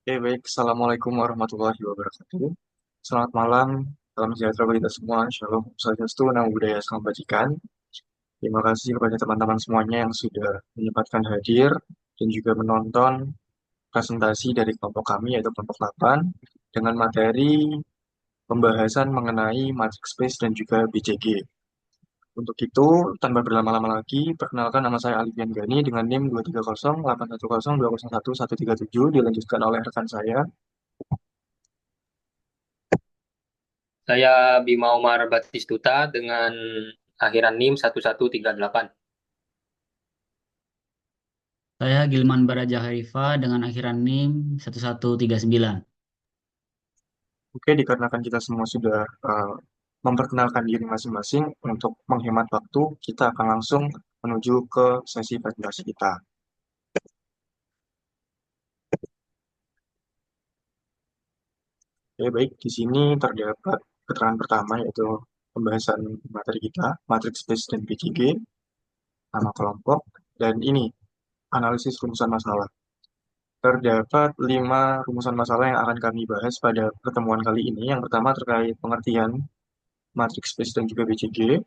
Baik. Assalamualaikum warahmatullahi wabarakatuh. Selamat malam, salam sejahtera bagi kita semua. Shalom, Swastiastu, Namo Buddhaya, Salam Kebajikan. Terima kasih kepada teman-teman semuanya yang sudah menyempatkan hadir dan juga menonton presentasi dari kelompok kami, yaitu kelompok 8, dengan materi pembahasan mengenai matrix space dan juga BCG. Untuk itu, tanpa berlama-lama lagi, perkenalkan nama saya Alifian Gani dengan NIM 2308102011137, dilanjutkan oleh rekan saya. Saya Bima Umar Batistuta dengan akhiran NIM 1138. Saya Gilman Baraja Harifa dengan akhiran NIM 1139. Oke, dikarenakan kita semua sudah memperkenalkan diri masing-masing, untuk menghemat waktu, kita akan langsung menuju ke sesi presentasi kita. Oke, baik. Di sini terdapat keterangan pertama, yaitu pembahasan materi kita, matrix space dan BCG, nama kelompok, dan ini analisis rumusan masalah. Terdapat 5 rumusan masalah yang akan kami bahas pada pertemuan kali ini. Yang pertama terkait pengertian matrix space dan juga BCG.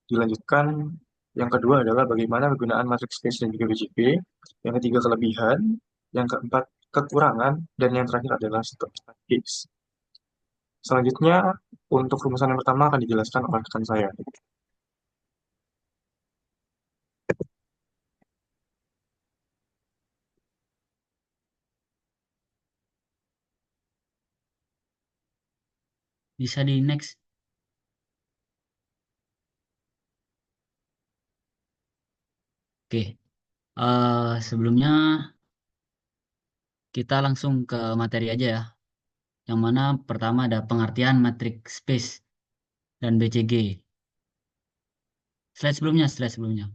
Dilanjutkan, yang kedua adalah bagaimana penggunaan matrix space dan juga BCG. Yang ketiga, kelebihan. Yang keempat, kekurangan. Dan yang terakhir adalah step strategis. Selanjutnya, untuk rumusan yang pertama akan dijelaskan oleh rekan saya. Bisa di next. Oke. Sebelumnya kita langsung ke materi aja ya. Yang mana pertama ada pengertian matrix space dan BCG. Slide sebelumnya.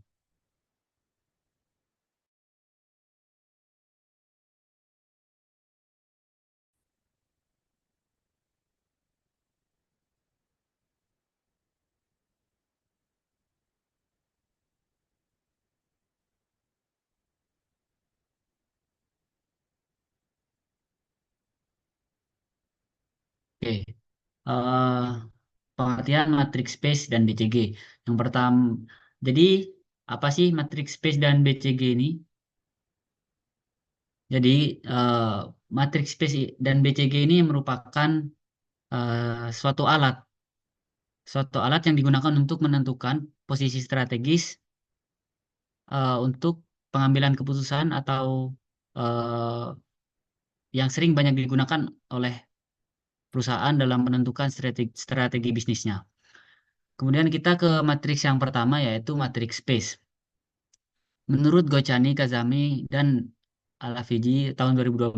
Oke. eh Pengertian matrix space dan BCG. Yang pertama, jadi apa sih matrix space dan BCG ini? Jadi eh, matrix space dan BCG ini merupakan suatu alat yang digunakan untuk menentukan posisi strategis untuk pengambilan keputusan atau eh, yang sering banyak digunakan oleh perusahaan dalam menentukan strategi bisnisnya. Kemudian kita ke matriks yang pertama yaitu matriks space. Menurut Gochani, Kazami, dan Al-Afiji tahun 2012,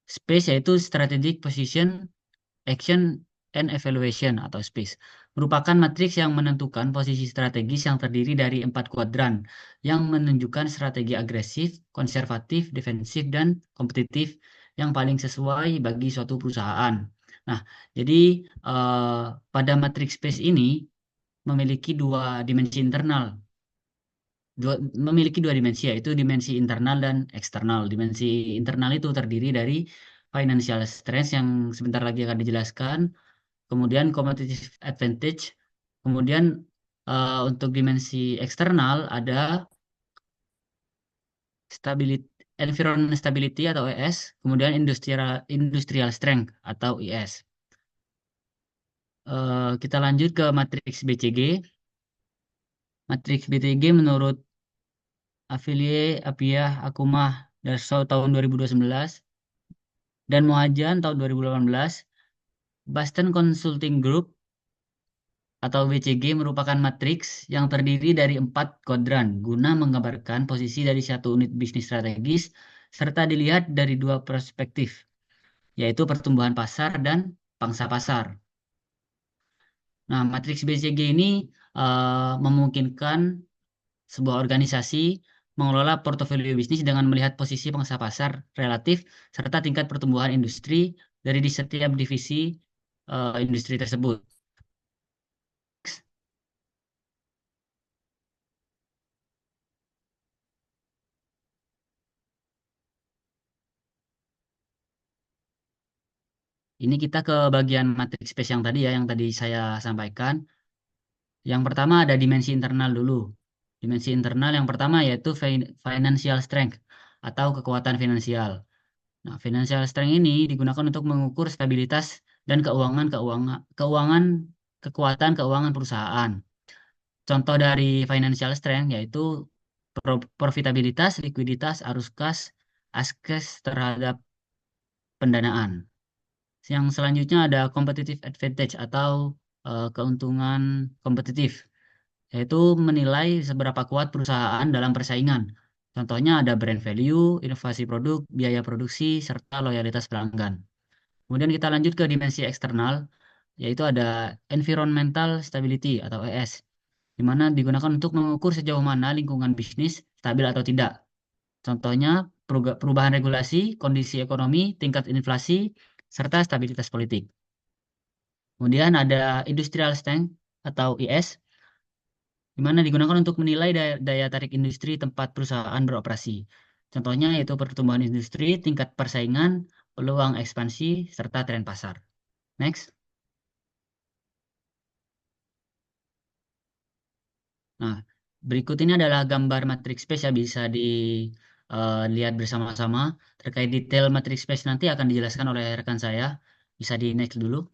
space yaitu strategic position, action, and evaluation atau SPACE merupakan matriks yang menentukan posisi strategis yang terdiri dari 4 kuadran yang menunjukkan strategi agresif, konservatif, defensif, dan kompetitif yang paling sesuai bagi suatu perusahaan. Nah, jadi eh, pada matriks SPACE ini memiliki dua dimensi internal, memiliki dua dimensi yaitu dimensi internal dan eksternal. Dimensi internal itu terdiri dari financial strength yang sebentar lagi akan dijelaskan, kemudian competitive advantage, kemudian untuk dimensi eksternal ada stability, environment stability atau ES, kemudian industrial strength atau IS. Kita lanjut ke matriks BCG. Matriks BCG menurut Afilie, Apiah, Akumah, Darso tahun 2019 dan Mohajan tahun 2018, Boston Consulting Group atau BCG merupakan matriks yang terdiri dari 4 kuadran guna menggambarkan posisi dari satu unit bisnis strategis serta dilihat dari dua perspektif, yaitu pertumbuhan pasar dan pangsa pasar. Nah, matriks BCG ini memungkinkan sebuah organisasi mengelola portofolio bisnis dengan melihat posisi pangsa pasar relatif serta tingkat pertumbuhan industri di setiap divisi industri tersebut. Ini kita ke bagian matriks space yang tadi ya, yang tadi saya sampaikan. Yang pertama ada dimensi internal dulu. Dimensi internal yang pertama yaitu financial strength atau kekuatan finansial. Nah, financial strength ini digunakan untuk mengukur stabilitas dan keuangan kekuatan keuangan perusahaan. Contoh dari financial strength yaitu profitabilitas, likuiditas, arus kas, askes terhadap pendanaan. Yang selanjutnya ada competitive advantage atau keuntungan kompetitif, yaitu menilai seberapa kuat perusahaan dalam persaingan. Contohnya ada brand value, inovasi produk, biaya produksi, serta loyalitas pelanggan. Kemudian kita lanjut ke dimensi eksternal, yaitu ada environmental stability atau ES, di mana digunakan untuk mengukur sejauh mana lingkungan bisnis stabil atau tidak. Contohnya perubahan regulasi, kondisi ekonomi, tingkat inflasi, serta stabilitas politik. Kemudian ada industrial strength atau IS, di mana digunakan untuk menilai daya tarik industri tempat perusahaan beroperasi. Contohnya yaitu pertumbuhan industri, tingkat persaingan, peluang ekspansi, serta tren pasar. Next. Nah, berikut ini adalah gambar matrix space ya, bisa dilihat bersama-sama. Terkait detail matrix space nanti akan dijelaskan oleh rekan saya. Bisa di next dulu.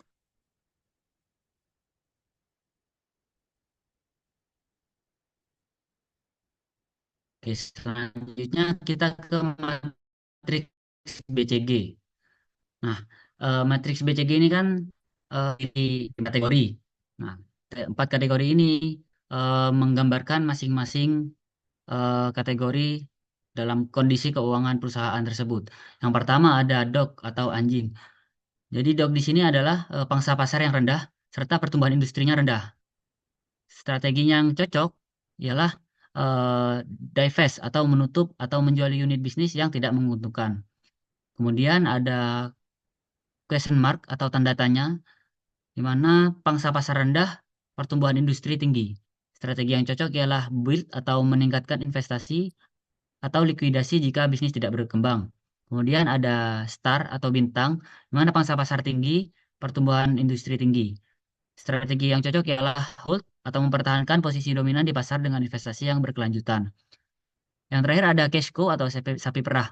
Oke, selanjutnya kita ke matriks BCG. Nah, matriks BCG ini kan di kategori. Nah, empat kategori ini menggambarkan masing-masing kategori dalam kondisi keuangan perusahaan tersebut. Yang pertama ada dog atau anjing. Jadi dog di sini adalah pangsa pasar yang rendah serta pertumbuhan industrinya rendah. Strategi yang cocok ialah eh, divest atau menutup atau menjual unit bisnis yang tidak menguntungkan. Kemudian ada question mark atau tanda tanya, di mana pangsa pasar rendah, pertumbuhan industri tinggi. Strategi yang cocok ialah build atau meningkatkan investasi atau likuidasi jika bisnis tidak berkembang. Kemudian ada star atau bintang, di mana pangsa pasar tinggi, pertumbuhan industri tinggi. Strategi yang cocok ialah hold atau mempertahankan posisi dominan di pasar dengan investasi yang berkelanjutan. Yang terakhir ada cash cow atau sapi perah,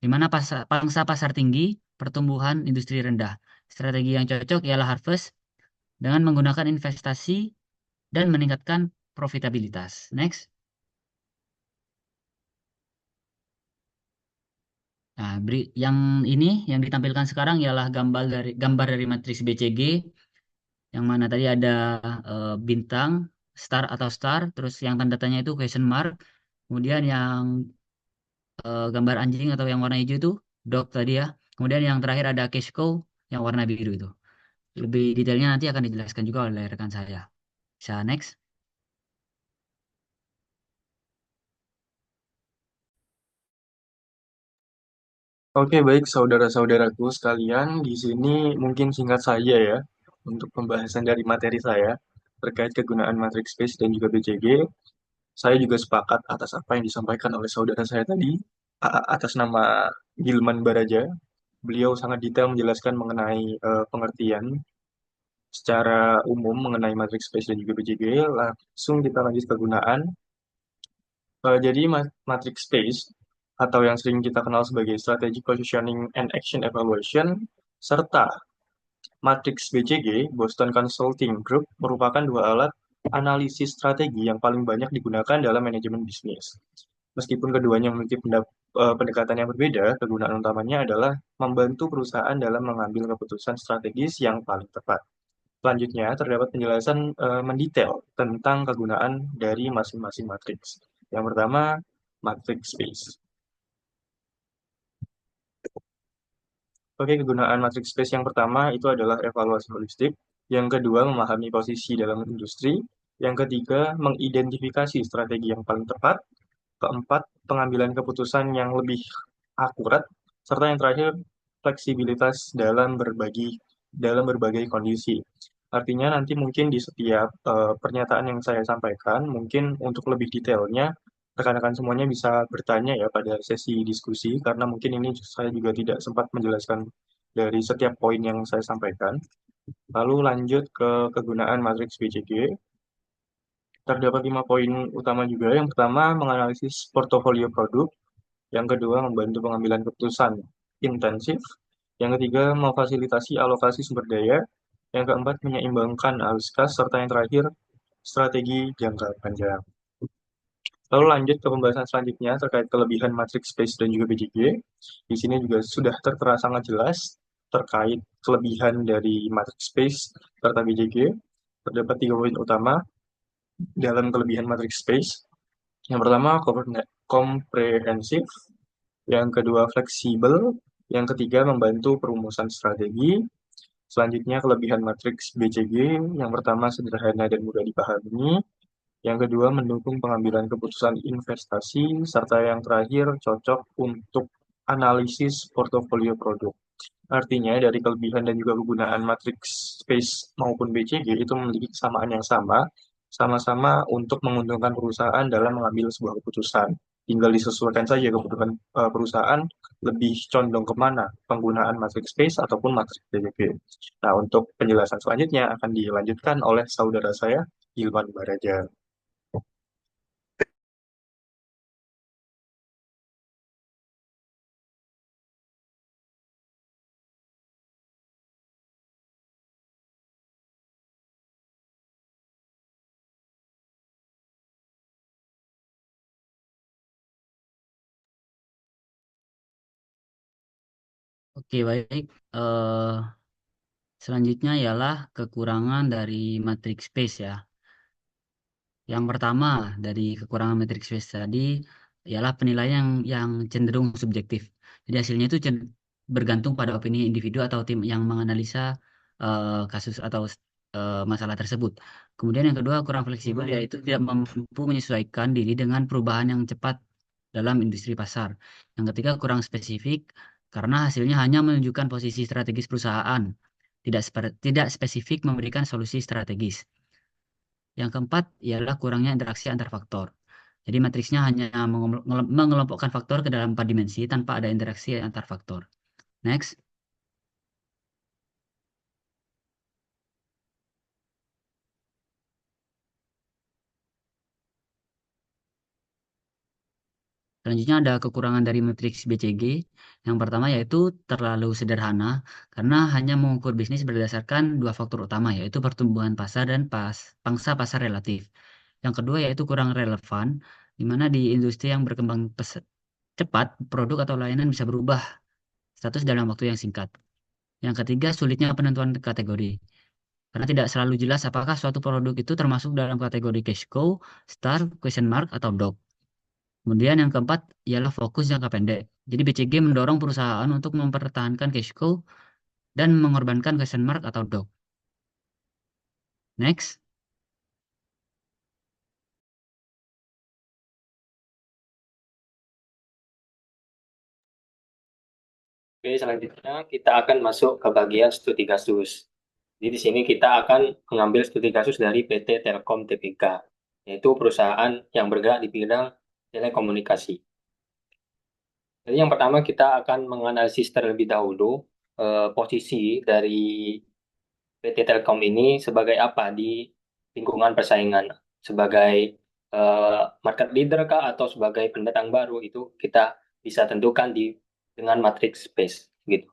di mana pangsa pasar tinggi, pertumbuhan industri rendah. Strategi yang cocok ialah harvest dengan menggunakan investasi dan meningkatkan profitabilitas. Next. Nah, yang ini yang ditampilkan sekarang ialah gambar dari matriks BCG, yang mana tadi ada bintang, star atau star, terus yang tanda tanya itu question mark, kemudian yang gambar anjing atau yang warna hijau itu dog tadi ya, kemudian yang terakhir ada cash cow yang warna biru itu. Lebih detailnya nanti akan dijelaskan juga oleh rekan saya. Bisa next. Oke, baik saudara-saudaraku sekalian, di sini mungkin singkat saja ya untuk pembahasan dari materi saya terkait kegunaan matrix space dan juga BCG. Saya juga sepakat atas apa yang disampaikan oleh saudara saya tadi atas nama Gilman Baraja. Beliau sangat detail menjelaskan mengenai pengertian secara umum mengenai matrix space dan juga BCG. Langsung kita lanjut kegunaan. Jadi matrix space atau yang sering kita kenal sebagai strategic positioning and action evaluation serta matrix BCG Boston Consulting Group merupakan dua alat analisis strategi yang paling banyak digunakan dalam manajemen bisnis. Meskipun keduanya memiliki pendekatan yang berbeda, kegunaan utamanya adalah membantu perusahaan dalam mengambil keputusan strategis yang paling tepat. Selanjutnya, terdapat penjelasan mendetail tentang kegunaan dari masing-masing matriks. Yang pertama, matrix space. Oke, kegunaan matrix space yang pertama itu adalah evaluasi holistik. Yang kedua, memahami posisi dalam industri. Yang ketiga, mengidentifikasi strategi yang paling tepat. Keempat, pengambilan keputusan yang lebih akurat. Serta yang terakhir, fleksibilitas dalam berbagai kondisi. Artinya nanti mungkin di setiap pernyataan yang saya sampaikan, mungkin untuk lebih detailnya, rekan-rekan semuanya bisa bertanya ya pada sesi diskusi, karena mungkin ini saya juga tidak sempat menjelaskan dari setiap poin yang saya sampaikan. Lalu lanjut ke kegunaan matriks BCG. Terdapat 5 poin utama juga. Yang pertama, menganalisis portofolio produk. Yang kedua, membantu pengambilan keputusan intensif. Yang ketiga, memfasilitasi alokasi sumber daya. Yang keempat, menyeimbangkan arus kas. Serta yang terakhir, strategi jangka panjang. Lalu lanjut ke pembahasan selanjutnya terkait kelebihan matriks space dan juga BCG. Di sini juga sudah tertera sangat jelas terkait kelebihan dari matriks space serta BCG. Terdapat 3 poin utama dalam kelebihan matriks space. Yang pertama, komprehensif. Yang kedua, fleksibel. Yang ketiga, membantu perumusan strategi. Selanjutnya, kelebihan matriks BCG. Yang pertama, sederhana dan mudah dipahami. Yang kedua, mendukung pengambilan keputusan investasi. Serta yang terakhir, cocok untuk analisis portofolio produk. Artinya, dari kelebihan dan juga kegunaan matriks space maupun BCG itu memiliki kesamaan yang sama, sama-sama untuk menguntungkan perusahaan dalam mengambil sebuah keputusan. Tinggal disesuaikan saja kebutuhan perusahaan lebih condong kemana, penggunaan matriks space ataupun matriks BCG. Nah, untuk penjelasan selanjutnya akan dilanjutkan oleh saudara saya, Ilman Baraja. Oke, baik. Selanjutnya ialah kekurangan dari matriks space ya. Yang pertama dari kekurangan matriks space tadi ialah penilaian yang cenderung subjektif. Jadi hasilnya itu bergantung pada opini individu atau tim yang menganalisa kasus atau masalah tersebut. Kemudian yang kedua kurang fleksibel yaitu tidak mampu menyesuaikan diri dengan perubahan yang cepat dalam industri pasar. Yang ketiga kurang spesifik karena hasilnya hanya menunjukkan posisi strategis perusahaan, tidak spesifik memberikan solusi strategis. Yang keempat ialah kurangnya interaksi antar faktor. Jadi matriksnya hanya mengelompokkan faktor ke dalam 4 dimensi tanpa ada interaksi antar faktor. Next. Selanjutnya ada kekurangan dari matriks BCG. Yang pertama yaitu terlalu sederhana karena hanya mengukur bisnis berdasarkan 2 faktor utama yaitu pertumbuhan pasar dan pangsa pasar relatif. Yang kedua yaitu kurang relevan di mana di industri yang berkembang cepat produk atau layanan bisa berubah status dalam waktu yang singkat. Yang ketiga sulitnya penentuan kategori. Karena tidak selalu jelas apakah suatu produk itu termasuk dalam kategori cash cow, star, question mark, atau dog. Kemudian yang keempat ialah fokus jangka pendek. Jadi BCG mendorong perusahaan untuk mempertahankan cash cow dan mengorbankan question mark atau dog. Next. Oke, selanjutnya kita akan masuk ke bagian studi kasus. Jadi di sini kita akan mengambil studi kasus dari PT Telkom Tbk, yaitu perusahaan yang bergerak di bidang telekomunikasi. Jadi yang pertama kita akan menganalisis terlebih dahulu posisi dari PT Telkom ini sebagai apa di lingkungan persaingan, sebagai market leader kah atau sebagai pendatang baru, itu kita bisa tentukan dengan matrix space gitu.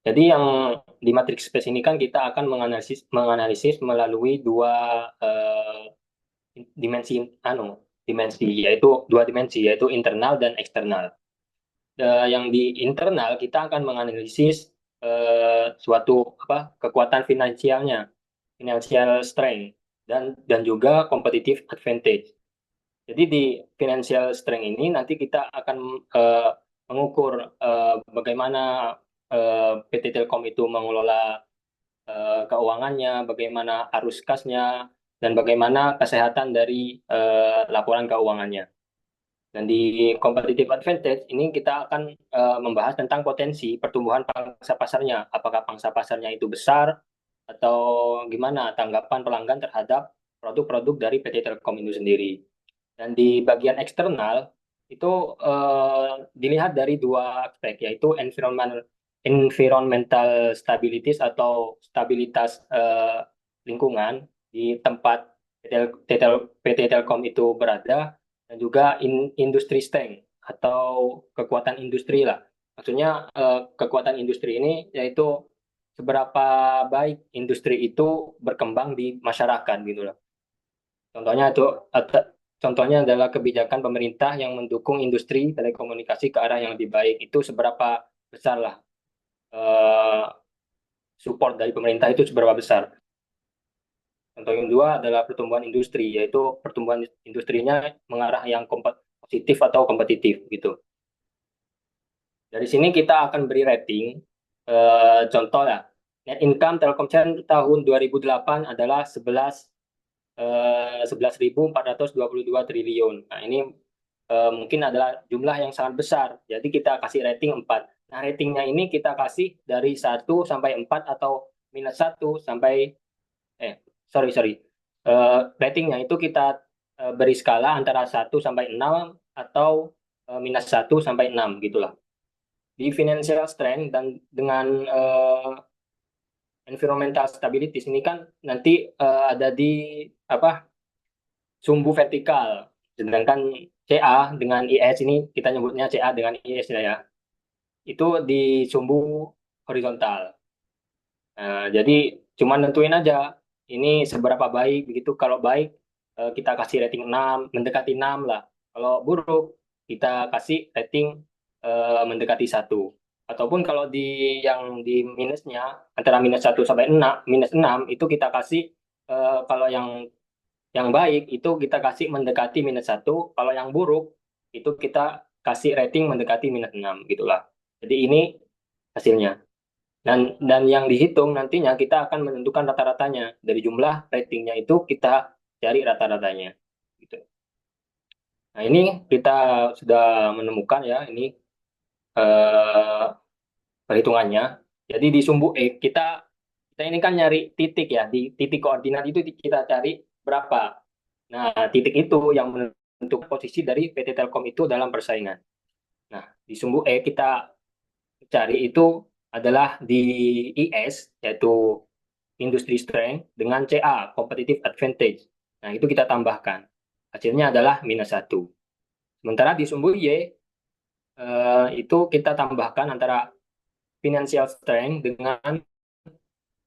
Jadi yang di matrix space ini kan kita akan menganalisis melalui dimensi dua dimensi yaitu internal dan eksternal. Yang di internal kita akan menganalisis suatu kekuatan finansialnya, financial strength dan juga competitive advantage. Jadi di financial strength ini nanti kita akan mengukur bagaimana PT Telkom itu mengelola keuangannya, bagaimana arus kasnya, dan bagaimana kesehatan dari laporan keuangannya. Dan di competitive advantage ini kita akan membahas tentang potensi pertumbuhan pangsa pasarnya. Apakah pangsa pasarnya itu besar atau gimana tanggapan pelanggan terhadap produk-produk dari PT Telkom itu sendiri. Dan di bagian eksternal itu dilihat dari 2 aspek, yaitu environmental stabilities atau stabilitas lingkungan di tempat PT Telkom itu berada, dan juga industri strength atau kekuatan industri lah. Maksudnya kekuatan industri ini yaitu seberapa baik industri itu berkembang di masyarakat gitu loh. Contohnya adalah kebijakan pemerintah yang mendukung industri telekomunikasi ke arah yang lebih baik. Itu seberapa besar lah support dari pemerintah itu seberapa besar. Contoh yang kedua adalah pertumbuhan industri, yaitu pertumbuhan industrinya mengarah yang positif atau kompetitif gitu. Dari sini kita akan beri rating. Contoh ya, net income Telkomsel tahun 2008 adalah 11.422 triliun. Nah, ini mungkin adalah jumlah yang sangat besar. Jadi kita kasih rating 4. Nah, ratingnya ini kita kasih dari 1 sampai 4 atau minus 1 sampai sorry. Ratingnya itu kita beri skala antara 1 sampai 6 atau minus 1 sampai 6 gitulah. Di financial strength dan dengan environmental stability ini kan nanti ada di sumbu vertikal, sedangkan CA dengan IS ini kita nyebutnya CA dengan IS ya, itu di sumbu horizontal. Jadi cuma nentuin aja ini seberapa baik begitu. Kalau baik kita kasih rating 6, mendekati 6 lah. Kalau buruk kita kasih rating mendekati 1. Ataupun kalau yang di minusnya antara minus 1 sampai 6, minus 6 itu kita kasih kalau yang baik itu kita kasih mendekati minus 1, kalau yang buruk itu kita kasih rating mendekati minus 6 gitulah. Jadi ini hasilnya. Dan yang dihitung nantinya kita akan menentukan rata-ratanya. Dari jumlah ratingnya itu kita cari rata-ratanya gitu. Nah, ini kita sudah menemukan ya, ini perhitungannya. Jadi di sumbu E kita ini kan nyari titik ya, di titik koordinat itu kita cari berapa. Nah, titik itu yang menentukan posisi dari PT Telkom itu dalam persaingan. Nah, di sumbu E kita cari itu adalah di IS, yaitu industry strength, dengan CA, competitive advantage. Nah, itu kita tambahkan. Hasilnya adalah minus 1. Sementara di sumbu Y, itu kita tambahkan antara financial strength dengan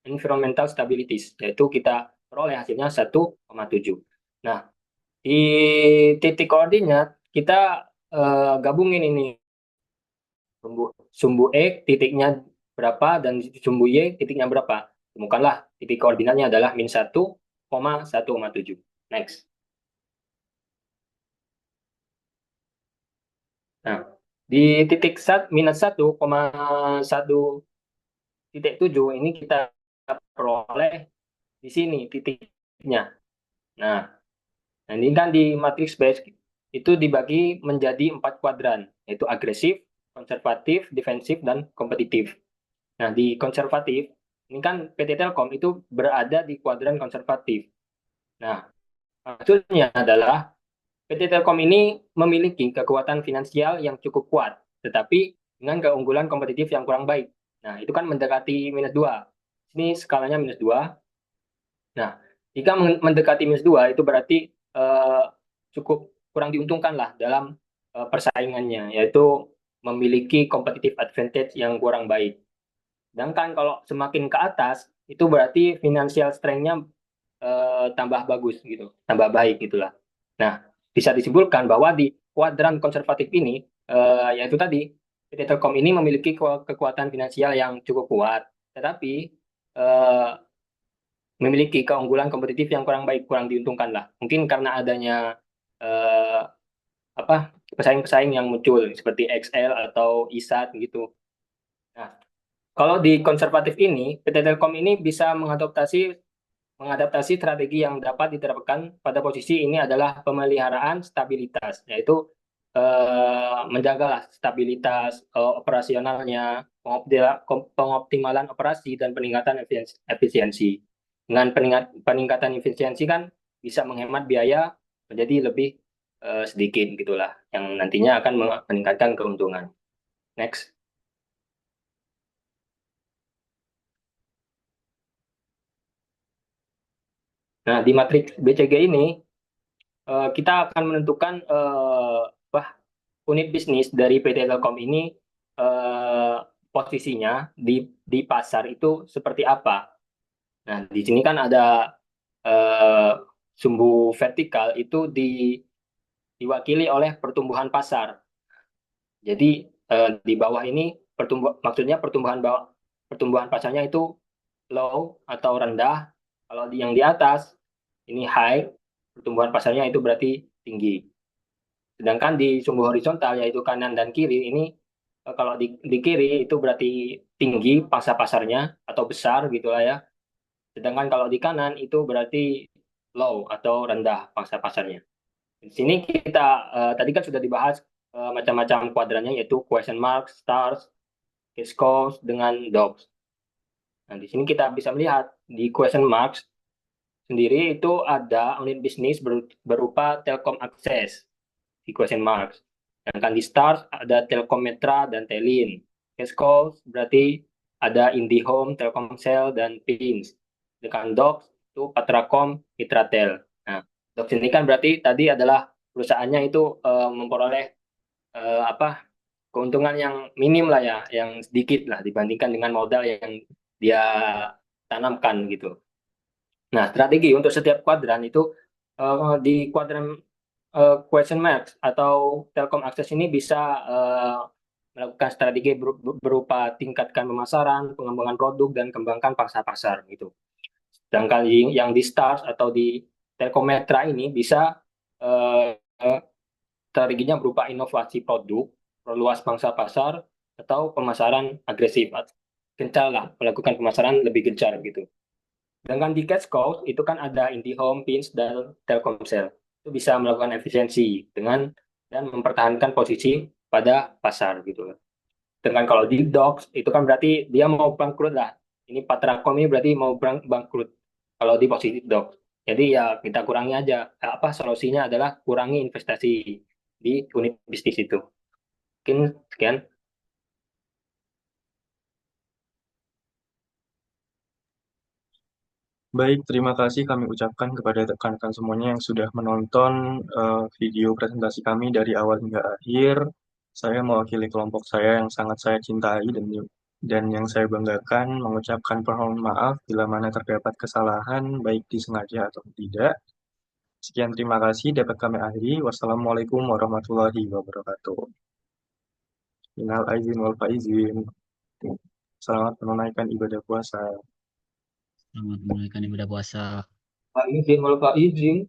environmental stabilities, yaitu kita peroleh hasilnya 1,7. Nah, di titik koordinat kita gabungin ini. Sumbu E titiknya berapa dan sumbu Y titiknya berapa. Temukanlah titik koordinatnya adalah min 1,1,7. Next. Nah, di titik minus 1,1,7 ini kita peroleh di sini titiknya. Nah, ini kan di matrix base itu dibagi menjadi 4 kuadran, yaitu agresif, konservatif, defensif, dan kompetitif. Nah, di konservatif, ini kan PT Telkom itu berada di kuadran konservatif. Nah, maksudnya adalah PT Telkom ini memiliki kekuatan finansial yang cukup kuat, tetapi dengan keunggulan kompetitif yang kurang baik. Nah, itu kan mendekati minus 2. Ini skalanya minus 2. Nah, jika mendekati minus 2, itu berarti cukup kurang diuntungkan lah dalam persaingannya, yaitu memiliki competitive advantage yang kurang baik. Sedangkan kalau semakin ke atas, itu berarti financial strength-nya tambah bagus gitu, tambah baik gitulah. Nah, bisa disimpulkan bahwa di kuadran konservatif ini, yaitu tadi, PT Telkom ini memiliki kekuatan finansial yang cukup kuat, tetapi memiliki keunggulan kompetitif yang kurang baik, kurang diuntungkan lah. Mungkin karena adanya pesaing-pesaing yang muncul seperti XL atau ISAT gitu. Nah, kalau di konservatif ini, PT Telkom ini bisa mengadaptasi strategi yang dapat diterapkan pada posisi ini adalah pemeliharaan stabilitas, yaitu menjaga stabilitas operasionalnya, pengoptimalan operasi, dan peningkatan efisiensi. Dengan peningkatan efisiensi kan bisa menghemat biaya menjadi lebih sedikit gitulah, yang nantinya akan meningkatkan keuntungan. Next. Nah, di matriks BCG ini kita akan menentukan unit bisnis dari PT Telkom ini posisinya di pasar itu seperti apa. Nah, di sini kan ada eh, sumbu vertikal itu diwakili oleh pertumbuhan pasar. Jadi di bawah ini maksudnya pertumbuhan pasarnya itu low atau rendah. Kalau yang di atas ini high, pertumbuhan pasarnya itu berarti tinggi. Sedangkan di sumbu horizontal yaitu kanan dan kiri ini kalau di kiri itu berarti tinggi pangsa pasarnya atau besar gitulah ya. Sedangkan kalau di kanan itu berarti low atau rendah pangsa pasarnya. Di sini kita tadi kan sudah dibahas macam-macam kuadrannya yaitu question mark, stars, case course dengan dogs. Nah, di sini kita bisa melihat di question marks sendiri itu ada unit bisnis berupa Telkom Access di question marks. Sedangkan di stars ada Telkommetra dan Telin. Case calls berarti ada IndiHome, Telkomsel, dan Pins. Dengan Docs itu Patracom, Mitratel. Nah, Docs ini kan berarti tadi adalah perusahaannya itu memperoleh apa keuntungan yang minim lah ya, yang sedikit lah dibandingkan dengan modal yang dia tanamkan gitu. Nah, strategi untuk setiap kuadran itu di kuadran question marks atau Telkom Access ini bisa melakukan strategi berupa tingkatkan pemasaran, pengembangan produk, dan kembangkan pangsa pasar gitu. Sedangkan yang di Stars atau di Telkometra ini bisa eh, strateginya berupa inovasi produk, perluas pangsa pasar, atau pemasaran agresif. Gencar lah, melakukan pemasaran lebih gencar gitu. Dengan di cash cow itu kan ada IndiHome, Pins, dan Telkomsel. Itu bisa melakukan efisiensi dengan dan mempertahankan posisi pada pasar gitu. Dengan kalau di Docs itu kan berarti dia mau bangkrut lah. Ini Patracom ini berarti mau bangkrut kalau di posisi Docs. Jadi ya kita kurangi aja. Apa solusinya adalah kurangi investasi di unit bisnis itu. Mungkin sekian. Baik, terima kasih kami ucapkan kepada rekan-rekan semuanya yang sudah menonton video presentasi kami dari awal hingga akhir. Saya mewakili kelompok saya yang sangat saya cintai dan yang saya banggakan mengucapkan permohonan maaf bila mana terdapat kesalahan baik disengaja atau tidak. Sekian terima kasih dapat kami akhiri. Wassalamualaikum warahmatullahi wabarakatuh. Minal aizin wal faizin. Selamat menunaikan ibadah puasa. Selamat menunaikan ibadah puasa. Pak izin, kalau Pak izin.